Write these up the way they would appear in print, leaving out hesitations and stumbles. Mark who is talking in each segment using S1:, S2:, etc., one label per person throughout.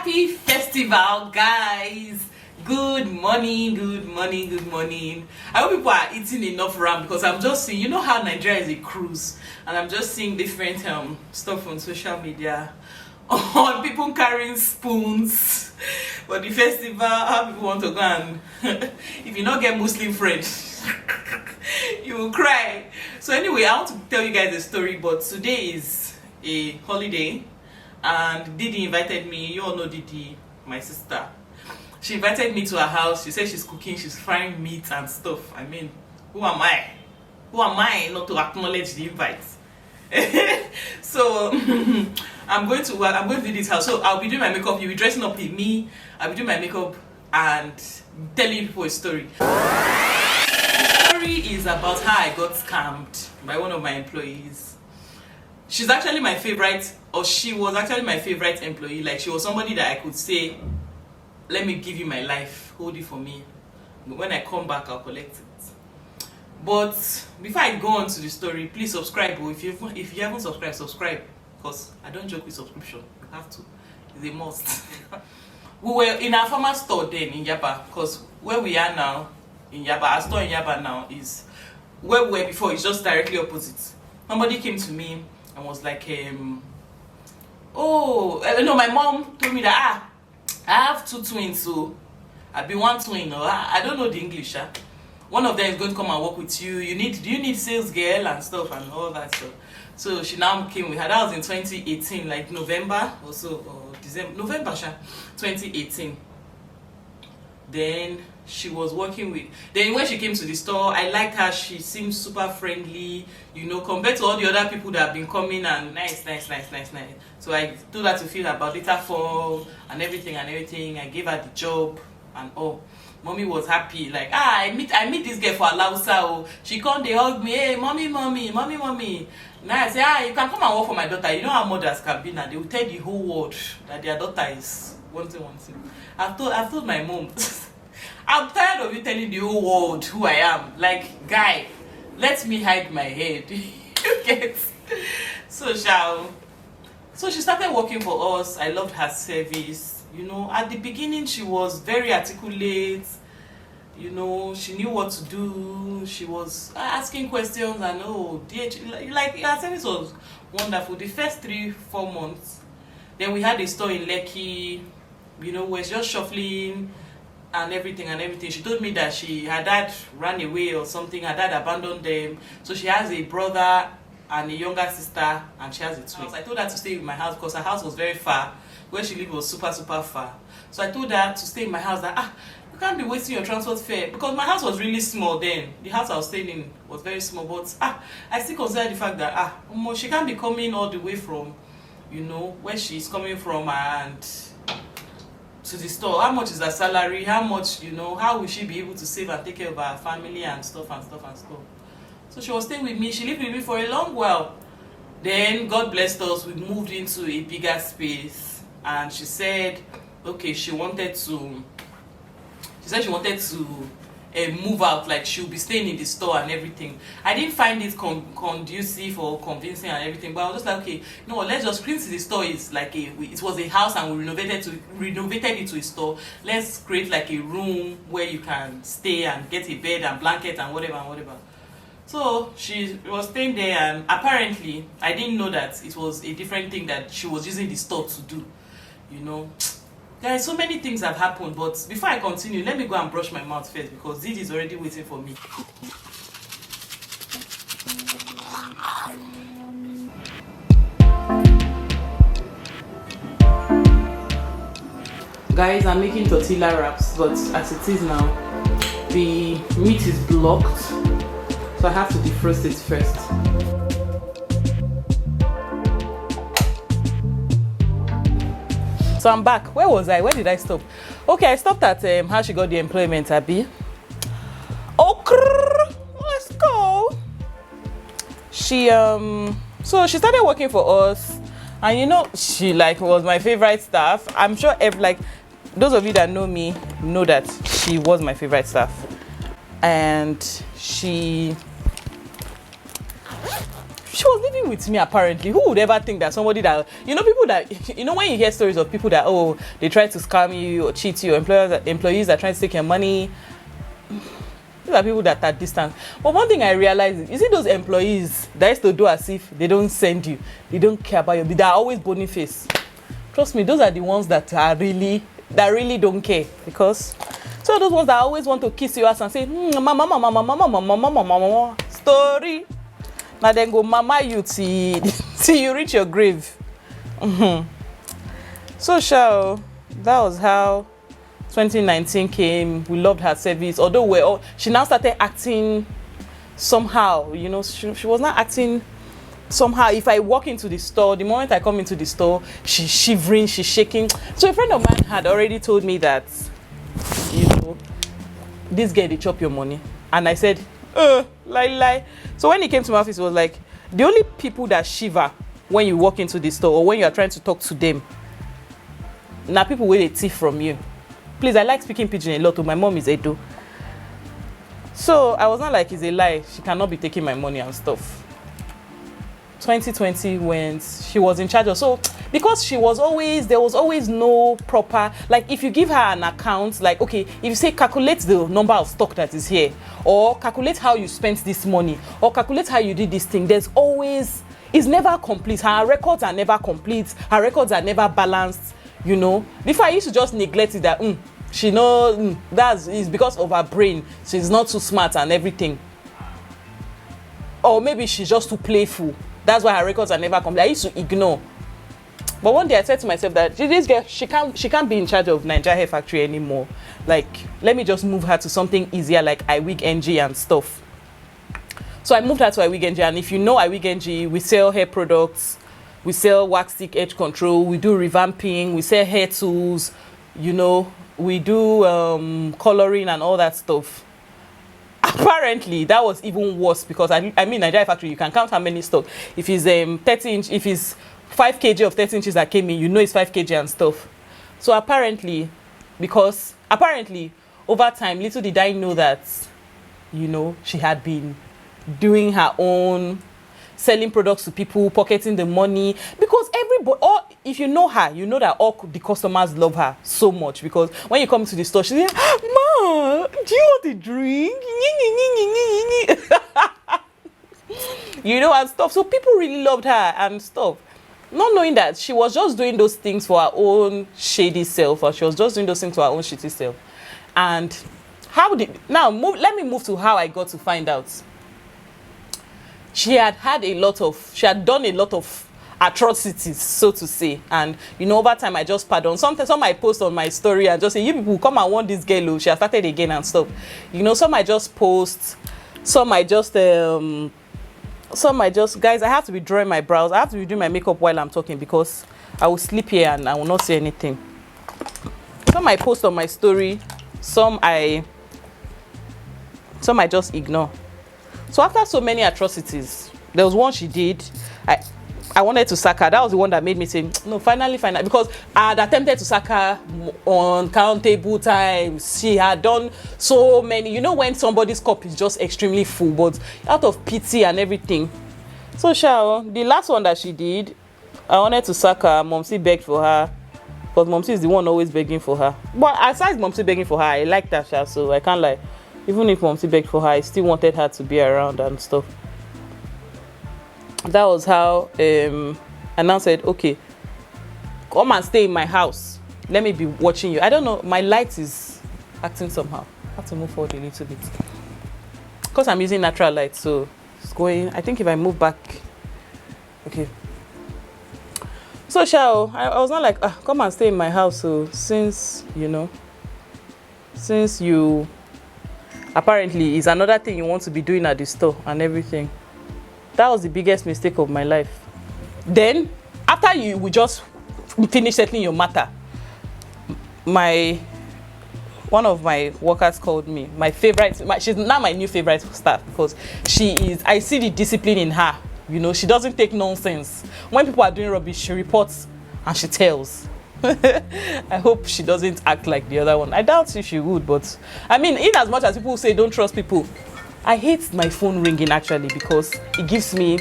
S1: Happy festival, guys. Good morning, good morning, good morning. I hope people are eating enough ram, because I'm just seeing, you know how Nigeria is a cruise, and I'm just seeing different stuff on social media on people carrying spoons for the festival, how people want to go and if you not get Muslim friends you will cry. So anyway, I want to tell you guys a story, but today is a holiday and Didi invited me. You all know Didi, my sister. She invited me to her house. She said she's cooking, she's frying meat and stuff. I mean, who am I? Who am I not to acknowledge the invite? So I'm going to Didi's house. So I'll be doing my makeup. You'll be dressing up with me. I'll be doing my makeup and telling people a story. The story is about how I got scammed by one of my employees. She's actually my favorite, or she was actually my favorite employee. Like, she was somebody that I could say, let me give you my life, hold it for me. When I come back, I'll collect it. But before I go on to the story, please subscribe. If you haven't subscribed, subscribe, because I don't joke with subscription. You have to. It's a must. We were in our former store then in Yaba, because where we are now in Yaba, our store in Yaba now is where we were before. It's just directly opposite. Somebody came to me and was like, my mom told me that I have two twins, so I'll be one twin, or I don't know the English. One of them is going to come and work with you. Do you need sales girl and stuff and all that stuff? So she now came with her. That was in 2018, like November or so, or December, November, 2018. Then she was working with. Then when she came to the store, I liked her. She seemed super friendly, you know, compared to all the other people that have been coming and nice. So I told her to fill her data form and everything. I gave her the job and all. Mommy was happy, like, I meet this girl for Alausa. Oh. She come, they hug me, hey, mommy. Now I say, you can come and work for my daughter. You know how mothers can be now. They will tell the whole world that their daughter is one thing. I've told my mom, I'm tired of you telling the whole world who I am. Like, guy, let me hide my head. You get? So she started working for us. I loved her service. You know, at the beginning she was very articulate. You know, she knew what to do. She was asking questions and like her service was wonderful. The first 3-4 months. Then we had a store in Lekki. You know, we're just shuffling and everything. She told me that her dad ran away or something. Her dad abandoned them. So she has a brother and a younger sister, and she has a twin. I told her to stay in my house because her house was very far. Where she lived was super far. So I told her to stay in my house, that you can't be wasting your transport fare, because my house was really small then. The house I was staying in was very small, but I still consider the fact that she can't be coming all the way from, you know, where she's coming from and to the store. How much is her salary? How much, you know, how will she be able to save and take care of her family and stuff. So she was staying with me. She lived with me for a long while. Then God blessed us. We moved into a bigger space. And she said, okay, she wanted to move out, like she'll be staying in the store and everything. I didn't find it conducive or convincing and everything, but I was just like, okay, no, let's just create the store. It's like it was a house and we renovated it to a store. Let's create like a room where you can stay and get a bed and blanket and whatever. So she was staying there, and apparently I didn't know that it was a different thing that she was using the store to do. You know, there are so many things have happened, but before I continue, let me go and brush my mouth first, because Didi is already waiting for me. Guys, I'm making tortilla wraps, but as it is now, the meat is blocked, so I have to defrost it first. So I'm back. Where was I? Where did I stop? Okay, I stopped at how she got the employment, Abby. Okay, let's go. She so she started working for us, and you know, she was my favorite staff. I'm sure those of you that know me know that she was my favorite staff, and she she was living with me apparently. Who would ever think that somebody that, people that, when you hear stories of people that, oh, they try to scam you or cheat you, or employees that try to take your money. These are people that are distant. But one thing I realized is it those employees that used to do as if they don't send you, they don't care about you, they are always bony face. Trust me, those are the ones that really don't care. Because so those ones that always want to kiss your ass and say, mama, story. Now then go mama you till you reach your grave. So that was how 2019 came. We loved her service. Although she now started acting somehow. She was not acting somehow. If I walk into the store, the moment I come into the store, she's shivering, she's shaking. So a friend of mine had already told me that, this girl, they chop your money. And I said, lie. So when he came to my office, it was like, the only people that shiver when you walk into the store or when you are trying to talk to them, now people will thief from you. Please, I like speaking pidgin a lot. My mom is Edo. So I was not like, it's a lie. She cannot be taking my money and stuff. 2020 went, she was in charge of, so because there was always no proper, like if you give her an account, like, okay, if you say calculate the number of stock that is here, or calculate how you spent this money, or calculate how you did this thing, it's never complete. Her records are never complete. Her records are never balanced, Before I used to just neglect it that, she knows, it's because of her brain. She's not too smart and everything. Or maybe she's just too playful. That's why her records are never complete. I used to ignore. But one day I said to myself that this girl, she can't be in charge of Nigeria Hair Factory anymore. Like, let me just move her to something easier like iWig NG and stuff. So I moved her to iWig NG, and if you know iWig NG, we sell hair products, we sell wax stick edge control, we do revamping, we sell hair tools, we do coloring and all that stuff. Apparently that was even worse because I mean Nigeria Factory, you can count how many stock. If it's 30 inch, if it's 5 kg of 30 inches that came in, it's 5 kg and stuff. So apparently over time, little did I know that she had been doing her own, selling products to people, pocketing the money, because if you know her, you know that all the customers love her so much, because when you come to the store, she's like, Ma, do you want a drink? And stuff. So people really loved her and stuff, not knowing that she was just doing those things for her own shady self, or she was just doing those things for her own shitty self. And let me move to how I got to find out. She had done a lot of atrocities, so to say, and over time I just pardon. Some I post on my story and just say, you people come and want this girl, she has started again and stuff. Some I just post, some I just guys, I have to be drawing my brows, I have to be doing my makeup while I'm talking because I will sleep here and I will not say anything. Some I post on my story, some I just ignore. So after so many atrocities, there was one she did. I wanted to sack her. That was the one that made me say, no, finally, because I had attempted to sack her uncountable times. She had done so many. When somebody's cup is just extremely full, but out of pity and everything. So, the last one that she did, I wanted to sack her. Momsi begged for her, because Momsi is the one always begging for her. But aside Momsi begging for her, I like that, so I can't lie. Even if Momsi begged for her, I still wanted her to be around and stuff. That was how I now said, okay, come and stay in my house. Let me be watching you. I don't know, my light is acting somehow. I have to move forward a little bit. Because I'm using natural light, so it's going. I think if I move back, okay. So I was not like, come and stay in my house. So since you apparently is another thing you want to be doing at the store and everything. That was the biggest mistake of my life. Then, after we just finish settling your matter, one of my workers called me, my favorite, she's now my new favorite staff, because I see the discipline in her. She doesn't take nonsense. When people are doing rubbish, she reports and she tells. I hope she doesn't act like the other one. I doubt if she would, but I mean, in as much as people say don't trust people, I hate my phone ringing actually, because it gives me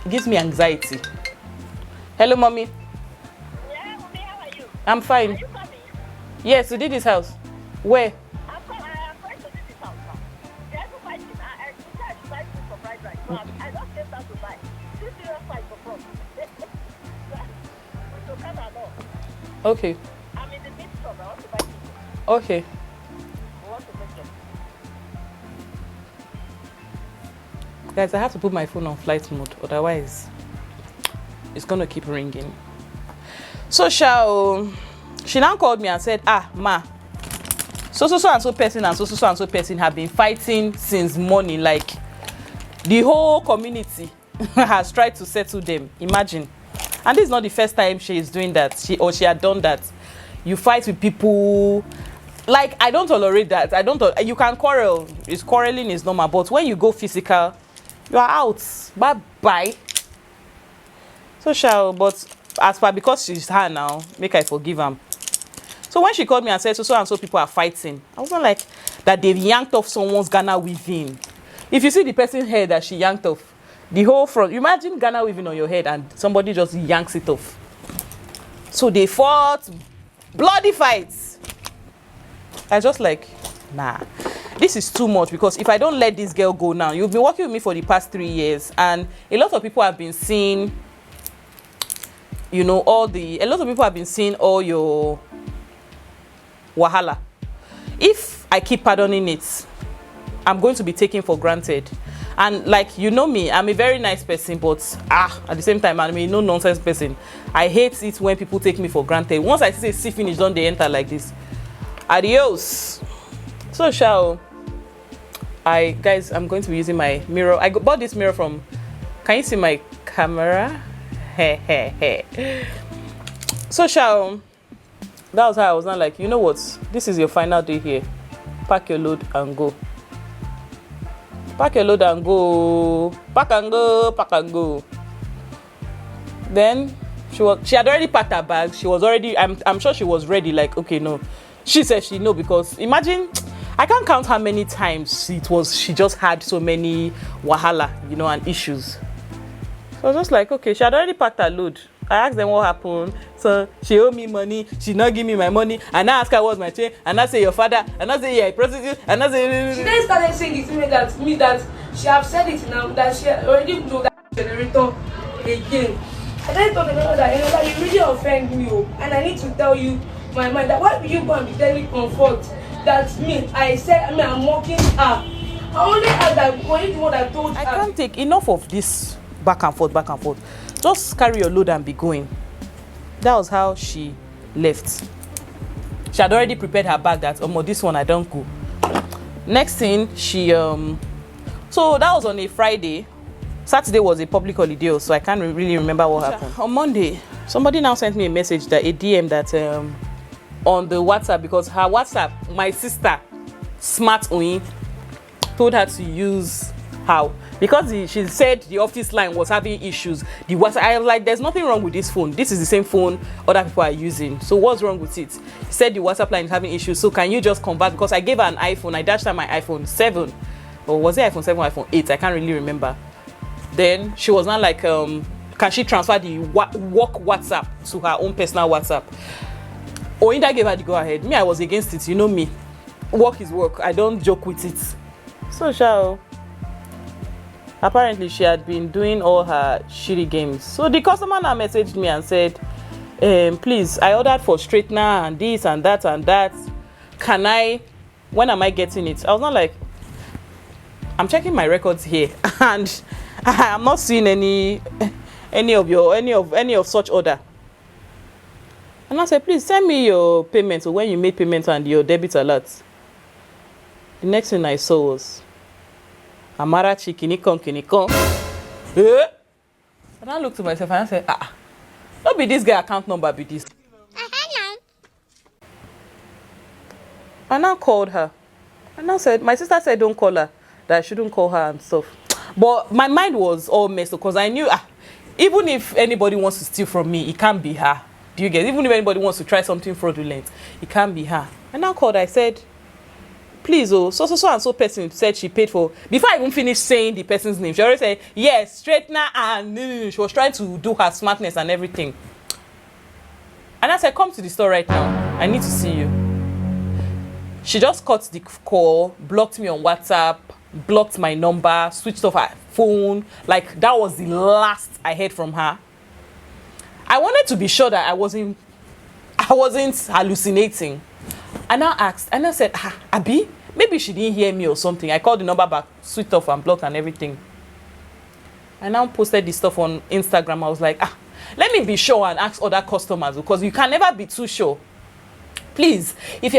S1: gives me anxiety. Hello, mommy.
S2: Yeah, mommy, how are you?
S1: I'm fine.
S2: Are you coming?
S1: Yes, we did this house. Where?
S2: I'm going to do this house now. There's no fighting. I should buy food for fried rice. So I just came down to buy. Two serious fight for front. We should cut our law.
S1: Okay.
S2: I'm in the midst of I want to buy chicken.
S1: Okay.
S2: I want to make them.
S1: Guys, I have to put my phone on flight mode, otherwise it's gonna keep ringing. So she now called me and said, ma, so and so person and so and so person have been fighting since morning. Like the whole community has tried to settle them. Imagine. And this is not the first time she is doing that. She had done that. You fight with people. Like, I don't tolerate that. You can quarrel. Quarreling is normal. But when you go physical, you are out. Bye. So but as far because she's her now, make I forgive him. So when she called me and said so and so people are fighting, I wasn't like that they've yanked off someone's Ghana weaving. If you see the person's hair that she yanked off, the whole front, imagine Ghana weaving on your head and somebody just yanks it off. So they fought, bloody fights. I just like, nah, this is too much, because if I don't let this girl go now, you've been working with me for the past 3 years, and a lot of people have been seeing, a lot of people have been seeing all your wahala. If I keep pardoning it, I'm going to be taken for granted. And like, me, I'm a very nice person, but at the same time, I'm a no-nonsense person. I hate it when people take me for granted. Once I say see finish, don't they enter like this. Adios. So guys, I'm going to be using my mirror. I bought this mirror from, can you see my camera? So that was how I was not like, you know what? This is your final day here. Pack your load and go. Pack your load and go. Pack and go. Then she had already packed her bag. She was already, I'm sure she was ready. Like, okay, no. She said she no, because imagine, I can't count how many times she just had so many wahala, and issues. So I was just like, okay, she had already packed her load. I asked them what happened. So she owed me money. She not give me my money. And I asked her what's my chain. And I say your father. And I say you're a prostitute. And I say.
S3: She then started saying it to me that she have said it now, that she already know that generator again. And I told her that you really offend me, and I need to tell you my mind that why will you go and be telling comfort that I'm mocking her. I only asked that when you the one that told her.
S1: I can't take enough of this back and forth. Just carry your load and be going. That was how she left. She had already prepared her bag that, this one I don't go. Next thing, she so that was on a Friday. Saturday was a public holiday, so I can't really remember what happened. On Monday, somebody now sent me a message, a DM that on the WhatsApp, because her WhatsApp, my sister, Smart Oyin, told her to use how. Because she said the office line was having issues. The WhatsApp, I was like, there's nothing wrong with this phone. This is the same phone other people are using. So what's wrong with it? He said the WhatsApp line is having issues. So can you just convert? Because I gave her an iPhone. I dashed her my iPhone 7. Or was it iPhone 7 or iPhone 8? I can't really remember. Then she was not like, can she transfer the work WhatsApp to her own personal WhatsApp? Oyinda gave her the go ahead. Me, I was against it. You know me. Work is work. I don't joke with it. So apparently she had been doing all her shitty games. So the customer now messaged me and said, please, I ordered for straightener and this and that and that. When am I getting it? I was not like, I'm checking my records here and I'm not seeing any of such order. And I said, please send me your payment, or when you made payment and your debit alert. The next thing I saw was Amarachi kinikon. And I looked to myself and I said, not be this guy account number, be this. I now called her. And I said, my sister said don't call her, that I shouldn't call her and stuff. But my mind was all messed up, because I knew even if anybody wants to steal from me, it can't be her. Do you get it? Even if anybody wants to try something fraudulent, it can't be her. And I called, I said, please, oh, so and so person said she paid for. Before I even finished saying the person's name, she already said, yes, straightener, and she was trying to do her smartness and everything. And I said, come to the store right now. I need to see you. She just cut the call, blocked me on WhatsApp, blocked my number, switched off her phone. Like, that was the last I heard from her. I wanted to be sure that I wasn't hallucinating. And I asked, and I said, Abi, maybe she didn't hear me or something. I called the number back, switched off and blocked and everything. I now posted this stuff on Instagram. I was like, let me be sure and ask other customers, because you can never be too sure. Please, if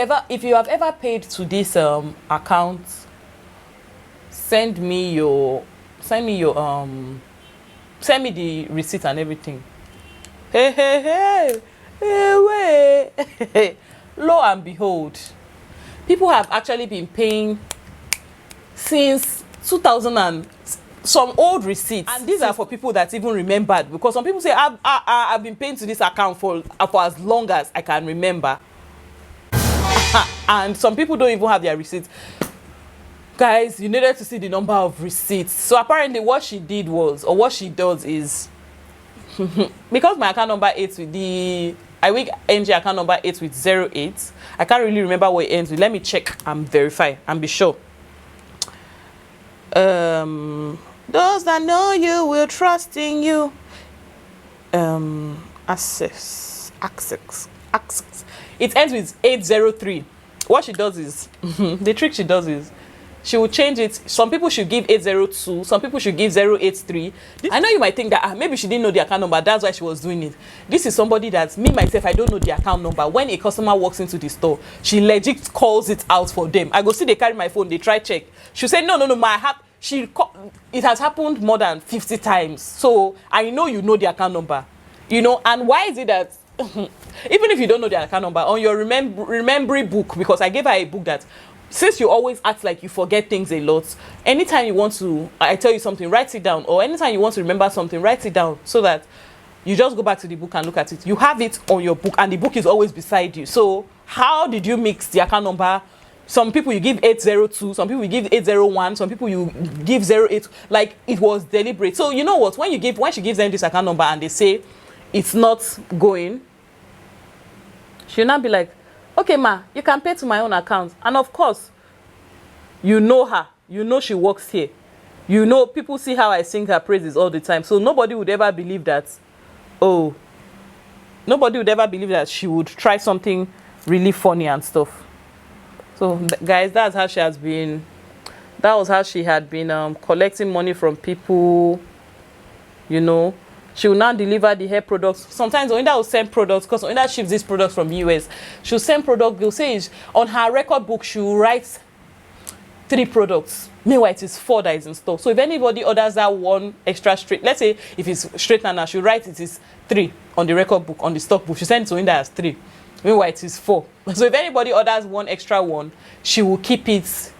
S1: you have ever paid to this account, send me the receipt and everything. Hey, wait. Lo and behold, people have actually been paying since 2000 and some old receipts, and these are for people that even remembered, because some people say I've been paying to this account for as long as I can remember. And some people don't even have their receipts. Guys, you needed to see the number of receipts. So apparently what she did was, or what she does is, because my account number ends with the NG account number ends with 08, I can't really remember what it ends with. Let me check and verify and be sure. Those that know you will trust in you. Access. It ends with 803. What she does is, the trick she does is, she will change it. Some people should give 802. Some people should give 083. I know you might think that maybe she didn't know the account number. That's why she was doing it. This is somebody that, me, myself, I don't know the account number. When a customer walks into the store, she legit calls it out for them. I go see they carry my phone. They try check. She'll say, no, it has happened more than 50 times. So I know you know the account number. You know, and why is it that even if you don't know the account number, on your remembering book, because I gave her a book that, since you always act like you forget things a lot, anytime you want to, I tell you something, write it down, or anytime you want to remember something, write it down, so that you just go back to the book and look at it. You have it on your book, and the book is always beside you. So how did you mix the account number? Some people you give 802, some people you give 801, some people you give 08, like it was deliberate. So you know what, when she gives them this account number and they say it's not going, she'll not be like, okay, ma, you can pay to my own account. And of course, you know her. You know she works here. You know, people see how I sing her praises all the time. So nobody would ever believe that, nobody would ever believe that she would try something really funny and stuff. So, guys, that's how she has been. That was how she had been collecting money from people, you know. She will now deliver the hair products. Sometimes Oinda will send products, because Oinda ships these products from the US. She'll send products. They'll say on her record book, she will write 3 products. Meanwhile, it is 4 that is in store. So if anybody orders that one extra straight, let's say if it's straightener, she'll write it is 3 on the record book, on the stock book. She sends it to Oinda as 3. Meanwhile, it is 4. So if anybody orders one extra one, she will keep it.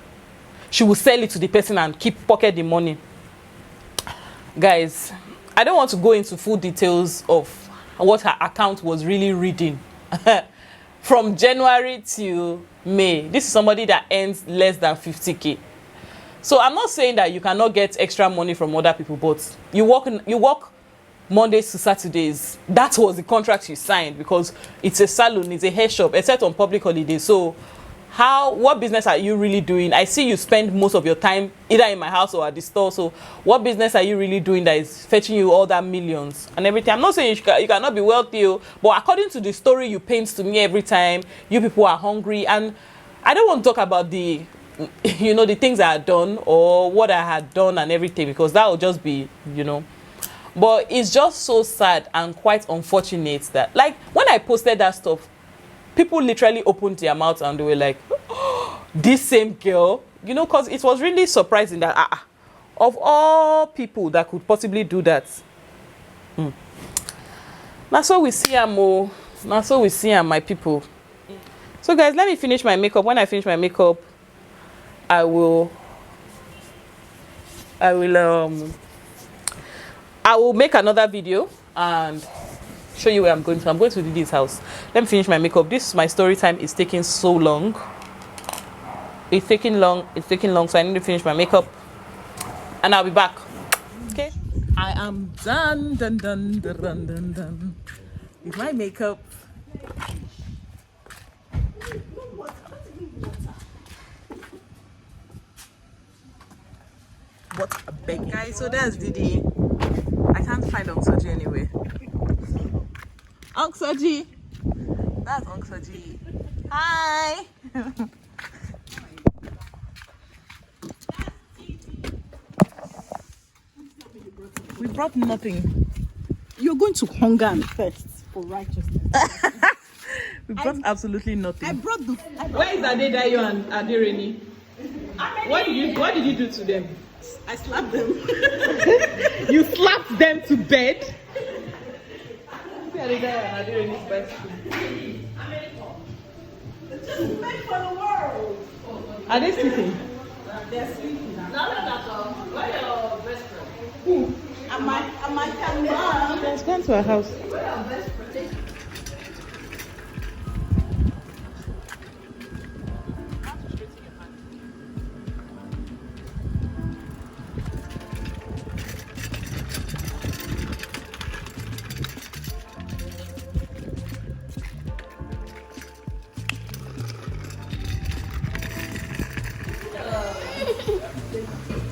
S1: She will sell it to the person and pocket the money. Guys, I don't want to go into full details of what her account was really reading from January till May. This is somebody that earns less than 50K. So I'm not saying that you cannot get extra money from other people, but you work Mondays to Saturdays. That was the contract she signed, because it's a salon, it's a hair shop, except on public holidays. So what business are you really doing? I see you spend most of your time either in my house or at the store. So what business are you really doing that is fetching you all that millions and everything? I'm not saying you cannot be wealthy, but according to the story you paint to me every time, you people are hungry. And I don't want to talk about the things I had done or what I had done and everything, because that will just be, but it's just so sad and quite unfortunate that, like, when I posted that stuff, people literally opened their mouths and they were like, oh, this same girl, because it was really surprising that of all people that could possibly do that. Now so we see her my people. So guys, let me finish my makeup. When I finish my makeup, I will make another video and show you where I'm going to. I'm going to Didi's house. Let me finish my makeup. My story time is taking so long. It's taking long. It's taking long, so I need to finish my makeup, and I'll be back. Okay. I am done with my makeup. What a big guy. So that's Didi. I can't find Oxoji anywhere. Oxoji. That's Oxoji. Hi. We brought nothing.
S4: You're going to hunger and thirst for righteousness.
S1: We brought absolutely nothing.
S4: I brought the.
S1: Where is Adedayo and Adereni? What did you do to them?
S4: I slapped them.
S1: You slapped them to bed? Adedayo and Adereni's best friend.
S4: Just make for the world.
S1: Are they sleeping?
S4: They're sleeping.
S2: Where your best friend?
S4: Who? Am I coming on?
S1: Let's go to our house.
S2: Where your best friend?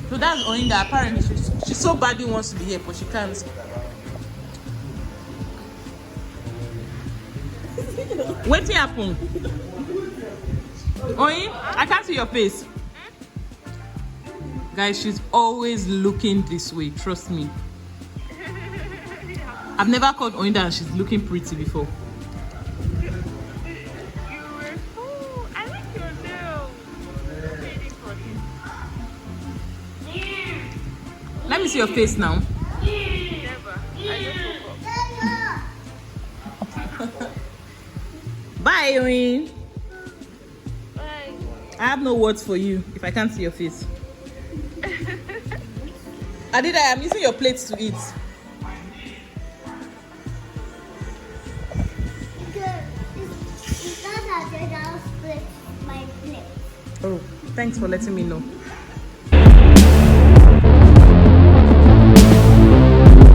S1: So that's Oinda. Apparently, she so badly wants to be here, but she can't. What happened? Oin, I can't see your face. Guys, she's always looking this way. Trust me. I've never called Oinda and she's looking pretty before.
S2: You were fool. I like your nails. Waiting for you.
S1: Let me see your face now.
S2: Never. I just woke up.
S1: Bye, Oin.
S2: Bye.
S1: I have no words for you if I can't see your face. Adida, I'm using your plates to eat.
S5: Because I split my plate.
S1: Oh, thanks for letting me know.